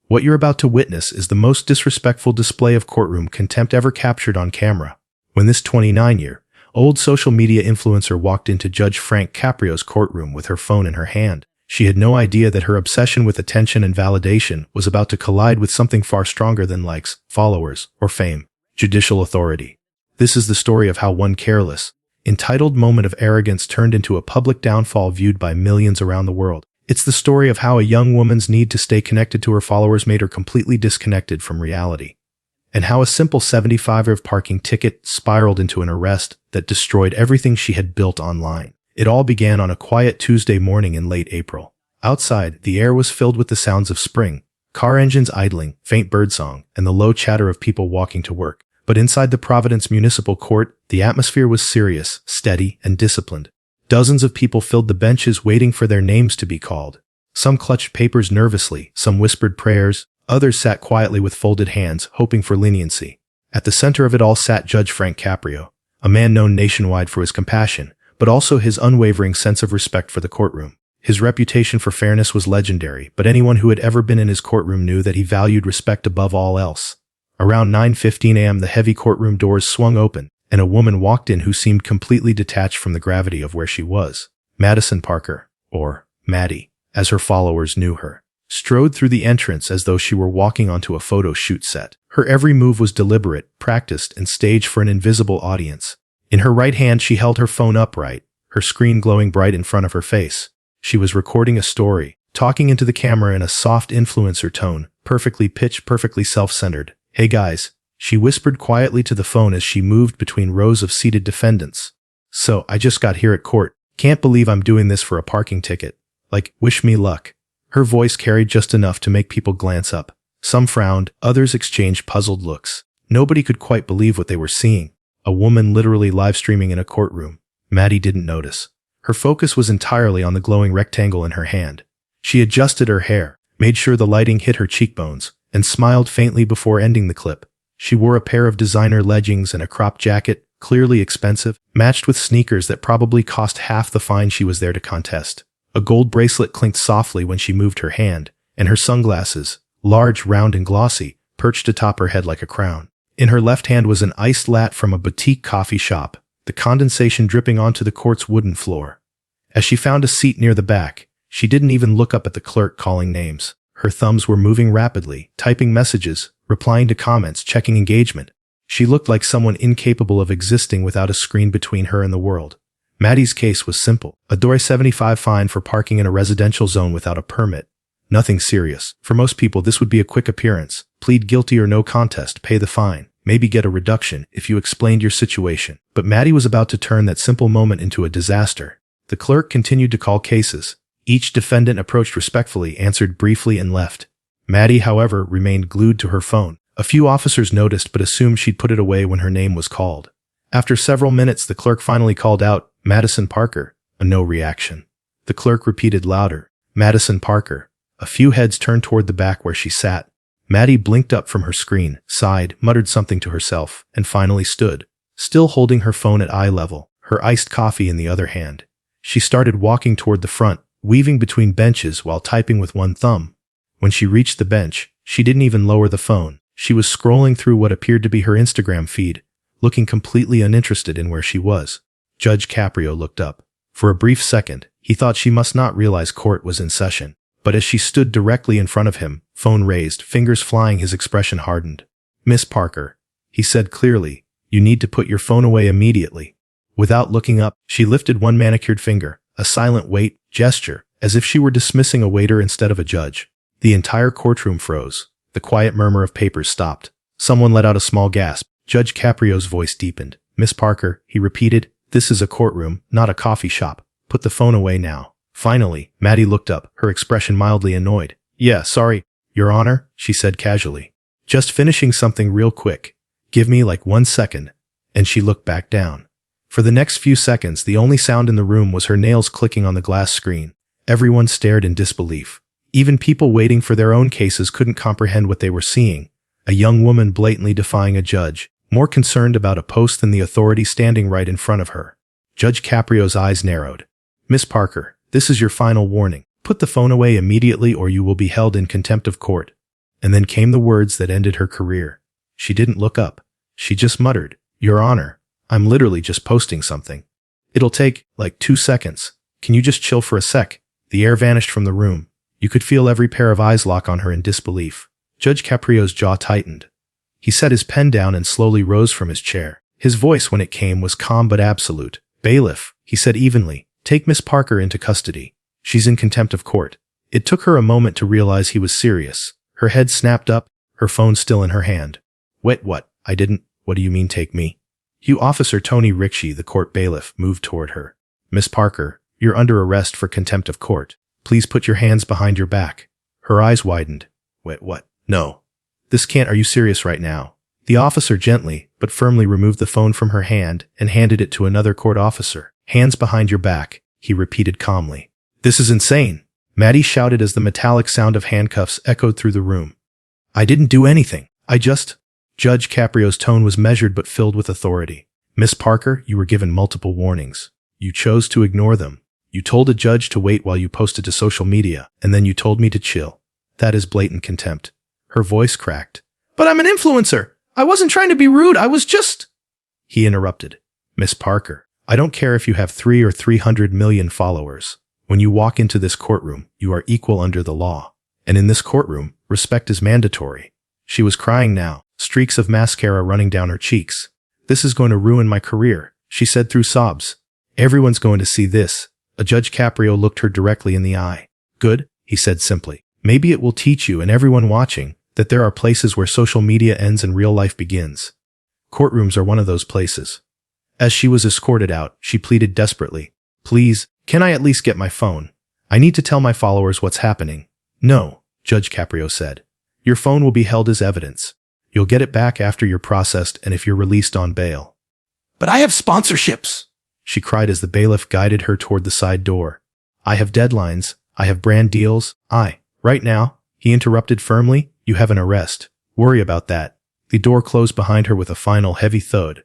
What you're about to witness is the most disrespectful display of courtroom contempt ever captured on camera. When this 29-year-old social media influencer walked into Judge Frank Caprio's courtroom with her phone in her hand, she had no idea that her obsession with attention and validation was about to collide with something far stronger than likes, followers, or fame: judicial authority. This is the story of how one careless, entitled moment of arrogance turned into a public downfall viewed by millions around the world. It's the story of how a young woman's need to stay connected to her followers made her completely disconnected from reality, and how a simple $75 parking ticket spiraled into an arrest that destroyed everything she had built online. It all began on a quiet Tuesday morning in late April. Outside, the air was filled with the sounds of spring, car engines idling, faint birdsong, and the low chatter of people walking to work. But inside the Providence Municipal Court, the atmosphere was serious, steady, and disciplined. Dozens of people filled the benches waiting for their names to be called. Some clutched papers nervously, some whispered prayers, others sat quietly with folded hands, hoping for leniency. At the center of it all sat Judge Frank Caprio, a man known nationwide for his compassion, but also his unwavering sense of respect for the courtroom. His reputation for fairness was legendary, but anyone who had ever been in his courtroom knew that he valued respect above all else. Around 9:15 a.m. the heavy courtroom doors swung open, and a woman walked in who seemed completely detached from the gravity of where she was. Madison Parker, or Maddie, as her followers knew her, strode through the entrance as though she were walking onto a photo shoot set. Her every move was deliberate, practiced, and staged for an invisible audience. In her right hand she held her phone upright, her screen glowing bright in front of her face. She was recording a story, talking into the camera in a soft influencer tone, perfectly pitched, perfectly self-centered. "Hey guys," she whispered quietly to the phone as she moved between rows of seated defendants. "So, I just got here at court. Can't believe I'm doing this for a parking ticket. Like, wish me luck." Her voice carried just enough to make people glance up. Some frowned, others exchanged puzzled looks. Nobody could quite believe what they were seeing. A woman literally live-streaming in a courtroom. Maddie didn't notice. Her focus was entirely on the glowing rectangle in her hand. She adjusted her hair, made sure the lighting hit her cheekbones, and smiled faintly before ending the clip. She wore a pair of designer leggings and a crop jacket, clearly expensive, matched with sneakers that probably cost half the fine she was there to contest. A gold bracelet clinked softly when she moved her hand, and her sunglasses, large, round, and glossy, perched atop her head like a crown. In her left hand was an iced latte from a boutique coffee shop, the condensation dripping onto the court's wooden floor. As she found a seat near the back, she didn't even look up at the clerk calling names. Her thumbs were moving rapidly, typing messages, replying to comments, checking engagement. She looked like someone incapable of existing without a screen between her and the world. Maddie's case was simple. A $75 fine for parking in a residential zone without a permit. Nothing serious. For most people, this would be a quick appearance. Plead guilty or no contest, pay the fine, maybe get a reduction if you explained your situation. But Maddie was about to turn that simple moment into a disaster. The clerk continued to call cases. Each defendant approached respectfully, answered briefly, and left. Maddie, however, remained glued to her phone. A few officers noticed but assumed she'd put it away when her name was called. After several minutes, the clerk finally called out, "Madison Parker." A no reaction. The clerk repeated louder, "Madison Parker." A few heads turned toward the back where she sat. Maddie blinked up from her screen, sighed, muttered something to herself, and finally stood, still holding her phone at eye level, her iced coffee in the other hand. She started walking toward the front, weaving between benches while typing with one thumb. When she reached the bench, she didn't even lower the phone. She was scrolling through what appeared to be her Instagram feed, looking completely uninterested in where she was. Judge Caprio looked up. For a brief second, he thought she must not realize court was in session. But as she stood directly in front of him, phone raised, fingers flying, his expression hardened. "Miss Parker," he said clearly, "you need to put your phone away immediately." Without looking up, she lifted one manicured finger, a silent wait gesture, as if she were dismissing a waiter instead of a judge. The entire courtroom froze. The quiet murmur of papers stopped. Someone let out a small gasp. Judge Caprio's voice deepened. "Miss Parker," he repeated, "this is a courtroom, not a coffee shop. Put the phone away now." Finally, Maddie looked up, her expression mildly annoyed. "Yeah, sorry, Your Honor," she said casually. "Just finishing something real quick. Give me like 1 second." And she looked back down. For the next few seconds, the only sound in the room was her nails clicking on the glass screen. Everyone stared in disbelief. Even people waiting for their own cases couldn't comprehend what they were seeing. A young woman blatantly defying a judge, more concerned about a post than the authority standing right in front of her. Judge Caprio's eyes narrowed. "Miss Parker, this is your final warning. Put the phone away immediately or you will be held in contempt of court." and then came the words that ended her career. She didn't look up. She just muttered, "Your Honor, I'm literally just posting something. It'll take, like, 2 seconds. Can you just chill for a sec?" The air vanished from the room. You could feel every pair of eyes lock on her in disbelief. Judge Caprio's jaw tightened. He set his pen down and slowly rose from his chair. His voice, when it came, was calm but absolute. "Bailiff," he said evenly, "take Miss Parker into custody. She's in contempt of court." It took her a moment to realize he was serious. Her head snapped up, her phone still in her hand. "Wait, what? I didn't. What do you mean take me?" "You Officer Tony Ricci," the court bailiff moved toward her. "Miss Parker, you're under arrest for contempt of court. Please put your hands behind your back." Her eyes widened. "Wait, what? No. This can't. Are you serious right now?" The officer gently but firmly removed the phone from her hand and handed it to another court officer. "Hands behind your back," he repeated calmly. "This is insane," Maddie shouted as the metallic sound of handcuffs echoed through the room. "I didn't do anything. I just—" Judge Caprio's tone was measured but filled with authority. "Miss Parker, you were given multiple warnings. You chose to ignore them. You told a judge to wait while you posted to social media, and then you told me to chill. That is blatant contempt." Her voice cracked. "But I'm an influencer. I wasn't trying to be rude. I was just—" He interrupted. "Miss Parker, I don't care if you have 3 or 300 million followers. When you walk into this courtroom, you are equal under the law. And in this courtroom, respect is mandatory." She was crying now, streaks of mascara running down her cheeks. "This is going to ruin my career," she said through sobs. "Everyone's going to see this." Judge Caprio looked her directly in the eye. "Good," he said simply. "Maybe it will teach you and everyone watching that there are places where social media ends and real life begins. Courtrooms are one of those places." As she was escorted out, she pleaded desperately, "Please, can I at least get my phone? I need to tell my followers what's happening." "No," Judge Caprio said. "Your phone will be held as evidence. You'll get it back after you're processed and if you're released on bail." "But I have sponsorships," she cried as the bailiff guided her toward the side door. "I have deadlines. I have brand deals. Right now," he interrupted firmly, "you have an arrest. Worry about that." The door closed behind her with a final heavy thud.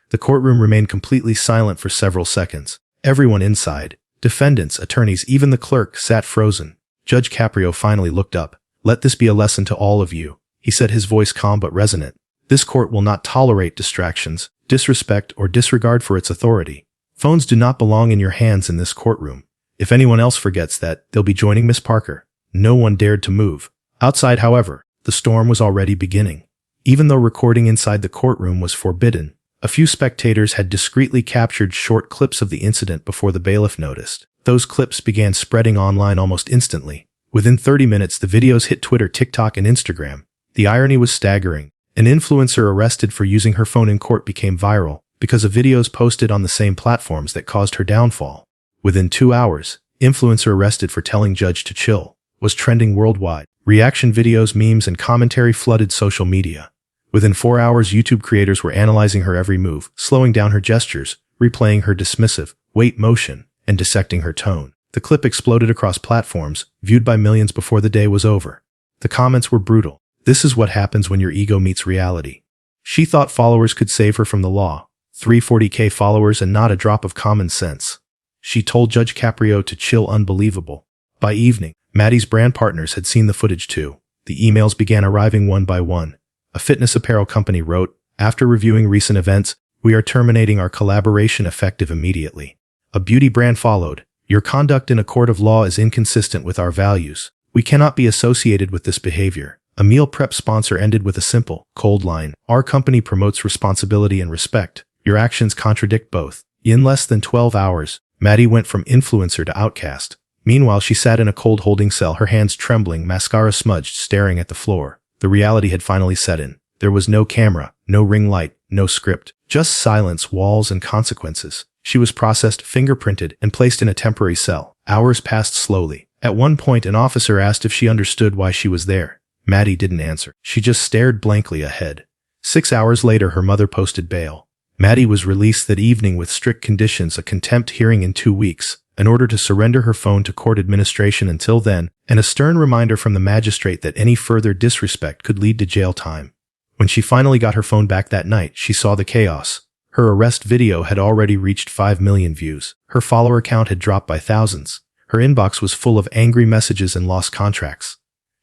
The courtroom remained completely silent for several seconds. Everyone inside, defendants, attorneys, even the clerk, sat frozen. Judge Caprio finally looked up. "Let this be a lesson to all of you," he said, his voice calm but resonant. "This court will not tolerate distractions, disrespect, or disregard for its authority. Phones do not belong in your hands in this courtroom. If anyone else forgets that, they'll be joining Miss Parker." No one dared to move. Outside, however, the storm was already beginning. Even though recording inside the courtroom was forbidden, a few spectators had discreetly captured short clips of the incident before the bailiff noticed. Those clips began spreading online almost instantly. Within 30 minutes, the videos hit Twitter, TikTok, and Instagram. The irony was staggering. An influencer arrested for using her phone in court became viral because of videos posted on the same platforms that caused her downfall. Within 2 hours, influencer arrested for telling judge to chill was trending worldwide. Reaction videos, memes, and commentary flooded social media. Within 4 hours, YouTube creators were analyzing her every move, slowing down her gestures, replaying her dismissive, wait motion, and dissecting her tone. The clip exploded across platforms, viewed by millions before the day was over. The comments were brutal. "This is what happens when your ego meets reality." She thought followers could save her from the law. 340K followers and not a drop of common sense. She told Judge Caprio to chill. Unbelievable. By evening, Maddie's brand partners had seen the footage too. The emails began arriving one by one. A fitness apparel company wrote, "After reviewing recent events, we are terminating our collaboration effective immediately." A beauty brand followed, "Your conduct in a court of law is inconsistent with our values. We cannot be associated with this behavior." A meal prep sponsor ended with a simple, cold line, "Our company promotes responsibility and respect. Your actions contradict both." In less than 12 hours, Maddie went from influencer to outcast. Meanwhile, she sat in a cold holding cell, her hands trembling, mascara smudged, staring at the floor. The reality had finally set in. There was no camera, no ring light, no script, just silence, walls, and consequences. She was processed, fingerprinted, and placed in a temporary cell. Hours passed slowly. At one point, an officer asked if she understood why she was there. Maddie didn't answer. She just stared blankly ahead. 6 hours later, her mother posted bail. Maddie was released that evening with strict conditions, a contempt hearing in 2 weeks, an order to surrender her phone to court administration until then, and a stern reminder from the magistrate that any further disrespect could lead to jail time. When she finally got her phone back that night, she saw the chaos. Her arrest video had already reached 5 million views. Her follower count had dropped by thousands. Her inbox was full of angry messages and lost contracts.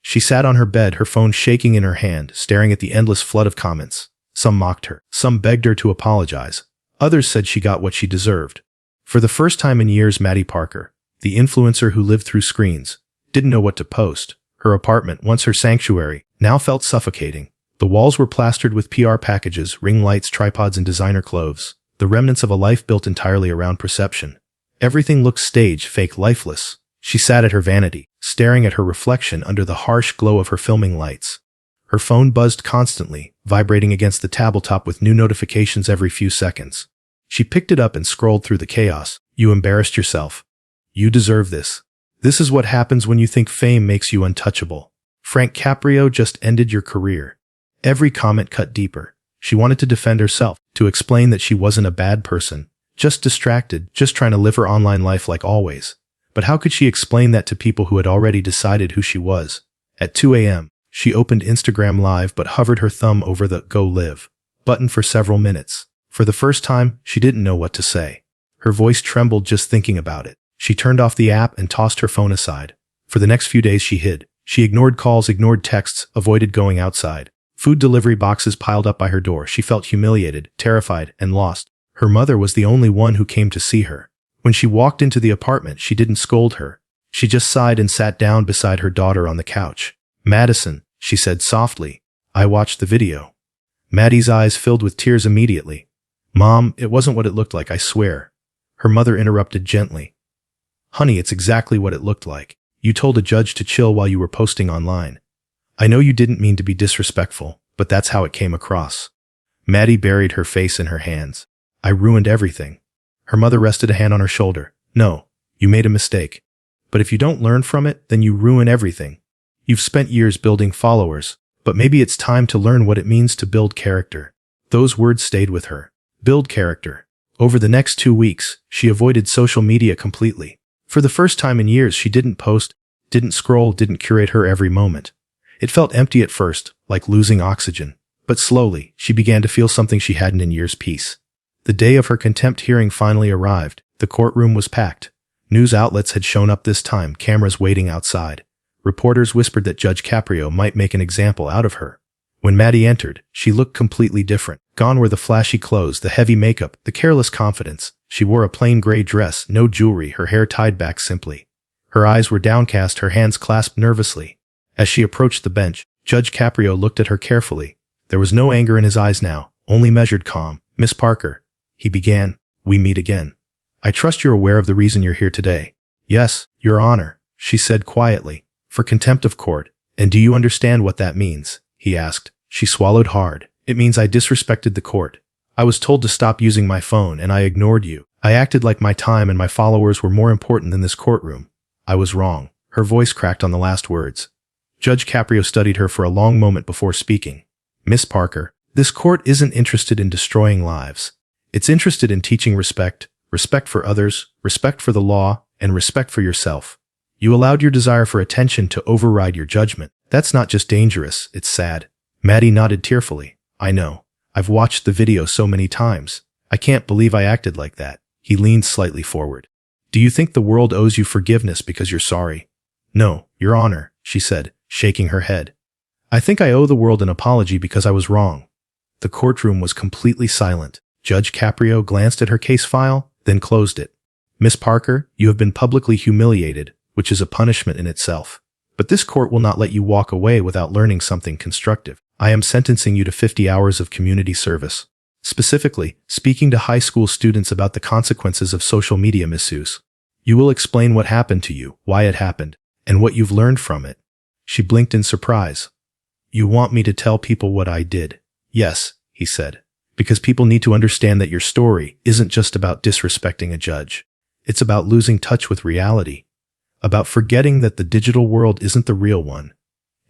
She sat on her bed, her phone shaking in her hand, staring at the endless flood of comments. Some mocked her. Some begged her to apologize. Others said she got what she deserved. For the first time in years, Maddie Parker, the influencer who lived through screens, didn't know what to post. Her apartment, once her sanctuary, now felt suffocating. The walls were plastered with PR packages, ring lights, tripods, and designer clothes, the remnants of a life built entirely around perception. Everything looked staged, fake, lifeless. She sat at her vanity, staring at her reflection under the harsh glow of her filming lights. Her phone buzzed constantly, vibrating against the tabletop with new notifications every few seconds. She picked it up and scrolled through the chaos. You embarrassed yourself. You deserve this. This is what happens when you think fame makes you untouchable. Frank Caprio just ended your career. Every comment cut deeper. She wanted to defend herself, to explain that she wasn't a bad person, just distracted, just trying to live her online life like always. But how could she explain that to people who had already decided who she was? At 2 a.m., she opened Instagram Live but hovered her thumb over the Go Live button for several minutes. For the first time, she didn't know what to say. Her voice trembled just thinking about it. She turned off the app and tossed her phone aside. For the next few days she hid. She ignored calls, ignored texts, avoided going outside. Food delivery boxes piled up by her door. She felt humiliated, terrified, and lost. Her mother was the only one who came to see her. When she walked into the apartment, she didn't scold her. She just sighed and sat down beside her daughter on the couch. Madison, she said softly, I watched the video. Maddie's eyes filled with tears immediately. Mom, it wasn't what it looked like, I swear. Her mother interrupted gently. Honey, it's exactly what it looked like. You told a judge to chill while you were posting online. I know you didn't mean to be disrespectful, but that's how it came across. Maddie buried her face in her hands. I ruined everything. Her mother rested a hand on her shoulder. No, you made a mistake. But if you don't learn from it, then you ruin everything. You've spent years building followers, but maybe it's time to learn what it means to build character. Those words stayed with her. Build character. Over the next 2 weeks, she avoided social media completely. For the first time in years, she didn't post, didn't scroll, didn't curate her every moment. It felt empty at first, like losing oxygen. But slowly, she began to feel something she hadn't in years: peace. The day of her contempt hearing finally arrived. The courtroom was packed. News outlets had shown up this time, cameras waiting outside. Reporters whispered that Judge Caprio might make an example out of her. When Maddie entered, she looked completely different. Gone were the flashy clothes, the heavy makeup, the careless confidence. She wore a plain gray dress, no jewelry, her hair tied back simply. Her eyes were downcast, her hands clasped nervously. As she approached the bench, Judge Caprio looked at her carefully. There was no anger in his eyes now, only measured calm. Miss Parker, he began, we meet again. I trust you're aware of the reason you're here today. Yes, Your Honor, she said quietly. For contempt of court. And do you understand what that means? He asked. She swallowed hard. It means I disrespected the court. I was told to stop using my phone and I ignored you. I acted like my time and my followers were more important than this courtroom. I was wrong. Her voice cracked on the last words. Judge Caprio studied her for a long moment before speaking. Miss Parker, this court isn't interested in destroying lives. It's interested in teaching respect, respect for others, respect for the law, and respect for yourself. You allowed your desire for attention to override your judgment. That's not just dangerous, it's sad. Maddie nodded tearfully. I know. I've watched the video so many times. I can't believe I acted like that. He leaned slightly forward. Do you think the world owes you forgiveness because you're sorry? No, Your Honor, she said, shaking her head. I think I owe the world an apology because I was wrong. The courtroom was completely silent. Judge Caprio glanced at her case file, then closed it. Miss Parker, you have been publicly humiliated, which is a punishment in itself. But this court will not let you walk away without learning something constructive. I am sentencing you to 50 hours of community service. Specifically, speaking to high school students about the consequences of social media misuse. You will explain what happened to you, why it happened, and what you've learned from it. She blinked in surprise. You want me to tell people what I did? Yes, he said. Because people need to understand that your story isn't just about disrespecting a judge. It's about losing touch with reality. About forgetting that the digital world isn't the real one.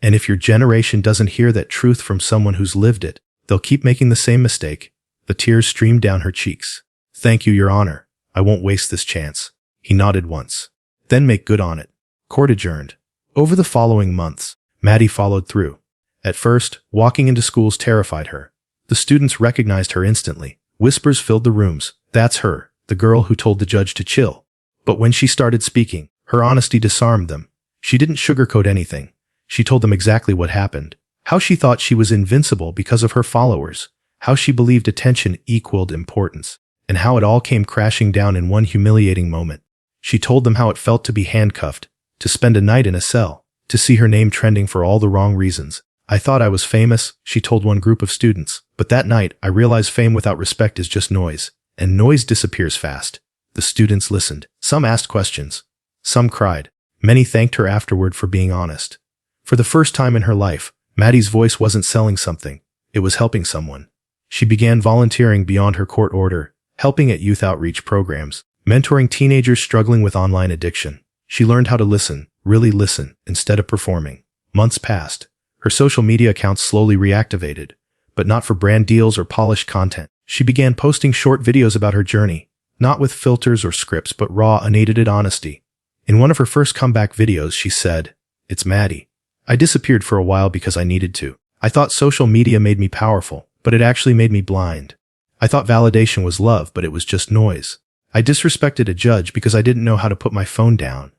And if your generation doesn't hear that truth from someone who's lived it, they'll keep making the same mistake. The tears streamed down her cheeks. Thank you, Your Honor. I won't waste this chance. He nodded once. Then make good on it. Court adjourned. Over the following months, Maddie followed through. At first, walking into schools terrified her. The students recognized her instantly. Whispers filled the rooms. That's her, the girl who told the judge to chill. But when she started speaking, her honesty disarmed them. She didn't sugarcoat anything. She told them exactly what happened, how she thought she was invincible because of her followers, how she believed attention equaled importance, and how it all came crashing down in one humiliating moment. She told them how it felt to be handcuffed, to spend a night in a cell, to see her name trending for all the wrong reasons. I thought I was famous, she told one group of students, but that night I realized fame without respect is just noise, and noise disappears fast. The students listened. Some asked questions. Some cried. Many thanked her afterward for being honest. For the first time in her life, Maddie's voice wasn't selling something, it was helping someone. She began volunteering beyond her court order, helping at youth outreach programs, mentoring teenagers struggling with online addiction. She learned how to listen, really listen, instead of performing. Months passed. Her social media accounts slowly reactivated, but not for brand deals or polished content. She began posting short videos about her journey, not with filters or scripts, but raw, unedited honesty. In one of her first comeback videos, she said, "It's Maddie. I disappeared for a while because I needed to. I thought social media made me powerful, but it actually made me blind. I thought validation was love, but it was just noise. I disrespected a judge because I didn't know how to put my phone down.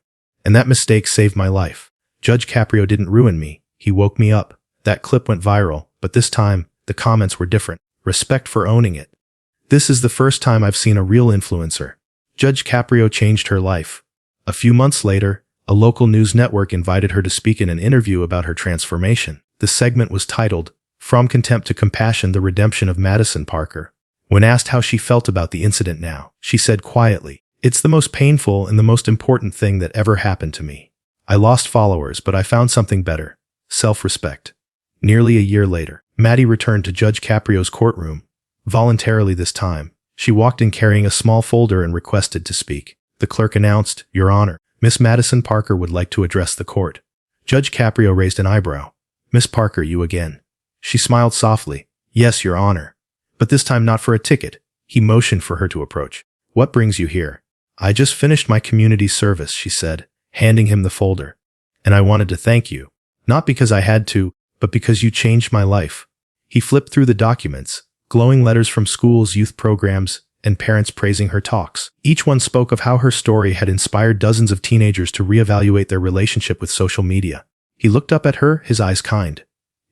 And that mistake saved my life. Judge Caprio didn't ruin me. He woke me up." That clip went viral, but this time, the comments were different. Respect for owning it. "This is the first time I've seen a real influencer. Judge Caprio changed her life." A few months later, a local news network invited her to speak in an interview about her transformation. The segment was titled, "From Contempt to Compassion: The Redemption of Madison Parker." When asked how she felt about the incident now, she said quietly, "It's the most painful and the most important thing that ever happened to me. I lost followers, but I found something better: self-respect." Nearly a year later, Maddie returned to Judge Caprio's courtroom. Voluntarily this time, she walked in carrying a small folder and requested to speak. The clerk announced, "Your Honor, Miss Madison Parker would like to address the court." Judge Caprio raised an eyebrow. "Miss Parker, you again." She smiled softly. "Yes, Your Honor. But this time not for a ticket." He motioned for her to approach. "What brings you here?" "I just finished my community service," she said, handing him the folder. "And I wanted to thank you. Not because I had to, but because you changed my life." He flipped through the documents, glowing letters from schools, youth programs, and parents praising her talks. Each one spoke of how her story had inspired dozens of teenagers to reevaluate their relationship with social media. He looked up at her, his eyes kind.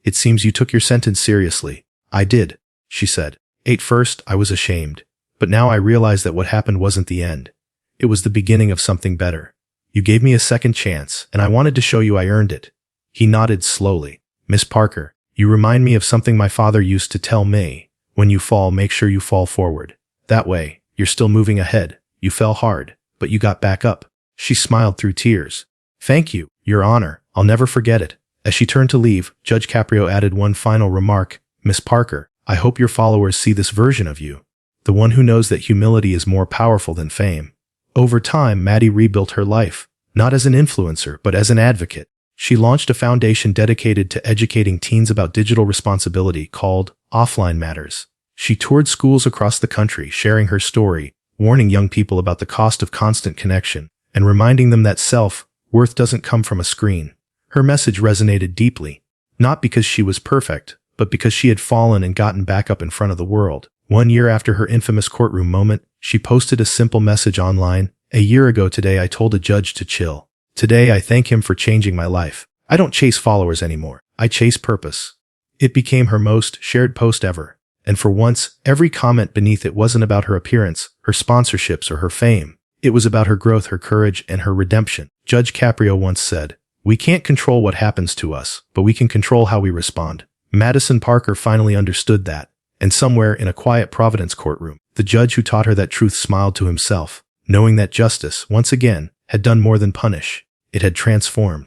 "It seems you took your sentence seriously." "I did," she said. "At first, I was ashamed. But now I realize that what happened wasn't the end. It was the beginning of something better. You gave me a second chance, and I wanted to show you I earned it." He nodded slowly. "Miss Parker, you remind me of something my father used to tell me. When you fall, make sure you fall forward. That way, you're still moving ahead. You fell hard, but you got back up." She smiled through tears. "Thank you, Your Honor. I'll never forget it." As she turned to leave, Judge Caprio added one final remark. "Miss Parker, I hope your followers see this version of you. The one who knows that humility is more powerful than fame." Over time, Maddie rebuilt her life, not as an influencer, but as an advocate. She launched a foundation dedicated to educating teens about digital responsibility called Offline Matters. She toured schools across the country, sharing her story, warning young people about the cost of constant connection, and reminding them that self-worth doesn't come from a screen. Her message resonated deeply, not because she was perfect, but because she had fallen and gotten back up in front of the world. 1 year after her infamous courtroom moment, she posted a simple message online. "A year ago today, I told a judge to chill. Today, I thank him for changing my life. I don't chase followers anymore. I chase purpose." It became her most shared post ever. And for once, every comment beneath it wasn't about her appearance, her sponsorships, or her fame. It was about her growth, her courage, and her redemption. Judge Caprio once said, "We can't control what happens to us, but we can control how we respond." Madison Parker finally understood that. And somewhere in a quiet Providence courtroom, the judge who taught her that truth smiled to himself, knowing that justice, once again, had done more than punish. It had transformed.